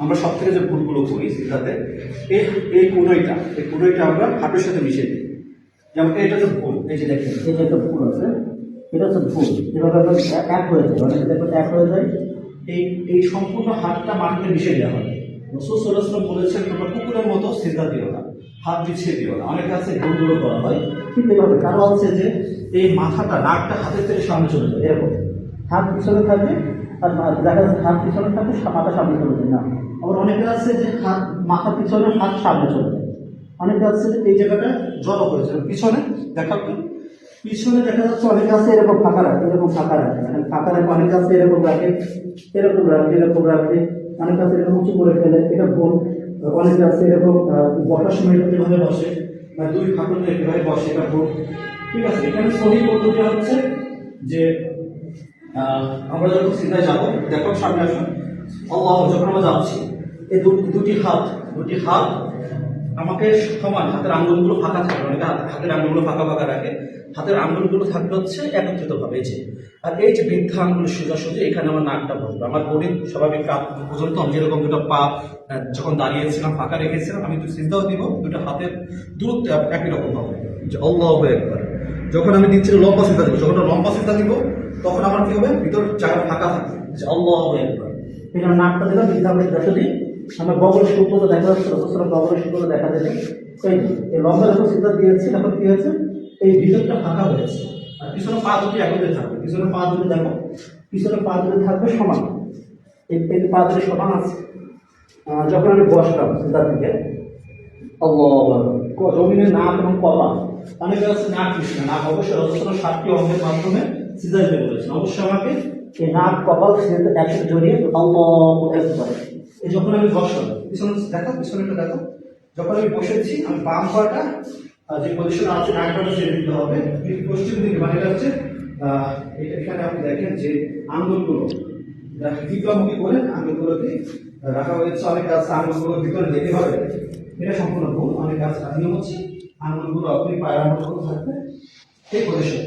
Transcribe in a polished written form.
আমরা সব থেকে যে ভুলগুলো করি সিজদাতে, এই কুড়াইটা আমরা হাঁটুর সাথে মিশিয়ে দিই। যেমন এটা তো ভুল, এই যে দেখেন এই যে একটা ভুল আছে, এটা হচ্ছে ভুল। এভাবে আমরা এক হয়ে যায়, অনেক দেখবেন এক হয়ে যায়। এই সম্পূর্ণ হাতটা মাটিতে মিশিয়ে দেওয়া হয়। রাসূল সাল্লাল্লাহু আলাইহি ওয়াসাল্লাম বলেছেন তোমরা কুকুরের মতো সিজদা দিও না, হাত বিছিয়ে দিও না। অনেক আছে ভুলগুলো করা হয় ঠিক এভাবে। কারণ হচ্ছে যে এই মাথাটা নাকটা হাতের থেকে সামনে চলে যায়, এরকম হাত পিছনে থাকবে, আর দেখা যাচ্ছে হাত পিছনে থাকবে, মাথা সামনে চলে যায় না। আবার অনেকে আছে যে হাত মাথা পিছনে, হাত সামনে চলে যায়। অনেকে আছে যে এই জায়গাটা জড়ো করেছে পিছনে, দেখাতো পিছনে দেখা যাচ্ছে অনেকে আছে এরকম ফাঁকা রাখে, এরকম ফাঁকা রাখে, ফাঁকা রাখে। অনেকে আছে এরকম রাখে, এরকম রাখে, এরকম রাখে। অনেকে আছে এরকম উঁচু করে ফেলে, এটা ভুল। অনেকে আছে এরকম বসার সময় এভাবে বসে, বা দুই ফাঁকুতে এভাবে বসে, এটা ভুল। ঠিক আছে, এখানে সহি পদ্ধতি হচ্ছে যে আমরা যখন সিধায় যাবো, দেখো সামনে আসুন, আল্লাহ যখন আমরা যাচ্ছি, এই দুটি হাত আমাকে সমান, হাতের আঙ্গুলগুলো ফাঁকা থাকবে। অনেকে হাতের আঙ্গুলগুলো ফাঁকা ফাঁকা রাখে, হাতের আঙ্গুলগুলো থাকবে হচ্ছে একত্রিত ভাবে, এই যে। আর এই যে বৃদ্ধা আঙ্গুল সোজাসুজি, এখানে আমার নাকটা বসবে। আমার বডি স্বাভাবিক পর্যন্ত আমি যেরকম দুটো পা যখন দাঁড়িয়েছিলাম ফাঁকা রেখেছিলাম, আমি সিজদাও দিব, দুটো হাতের দূরত্ব একই রকম হবে, যে আল্লাহু আকবার। যখন আমি দিচ্ছি লম্বা সিজদা দিব, যখন লম্বা সিজদা দিব তখন আমার কি হবে, ভিতর জায়গা ফাঁকা থাকবে, যে আল্লাহু আকবার। এই জন্য নাকটা দিলাম, বৃদ্ধা আঙ্গুল সোজাসুজি। আমার বগলের সূত্রটা দেখা যাচ্ছে, বগলের সূত্রটা দেখা যাবে। এই লম্বা যখন সিজদা দিয়েছি তখন কি হয়েছে, এই ভিতরটা ফাঁকা হয়েছে। আর পিছনে পা দুটি একত্রে থাকবে, পিছনে পা দুটি দেখো, পিছনে পা দুটি থাকবে সমান, এই পা দুটি সমান আছে। যখন আমি বসলাম সিজদা থেকে, জমিনে নাক এবং কপাল, অনেকে আছে নাক মিশবে। নাক অবশ্যই রাসূল 7টি অঙ্গের মাধ্যমে সিজদা দিতে বলেছেন। অবশ্যই আমাকে এই নাক কপাল একসাথে জড়িয়ে আল্লাহু আকবার। এই যখন আমি বসলাম, পিছনে দেখো, পিছনেটা দেখো, যখন আমি বসেছি আমি বাম পাটা যে পজিশন আছে, নাকটা ছেড়ে দিতে হবে পশ্চিম দিকে, মানে এটা হচ্ছে এখানে আপনি দেখেন যে আঙ্গুলগুলো দিকমুখী করে আঙ্গুলগুলোকে রাখা হয়েছে। অনেক কাছে আঙ্গুলগুলো ভিতরে যেতে হবে, এটা সম্পূর্ণ ভুল। অনেক কাছে নিয়ম হচ্ছে আঙ্গুলগুলো আপনি পায়ের আঙ্গুলগুলো থাকবে এই পজিশনে।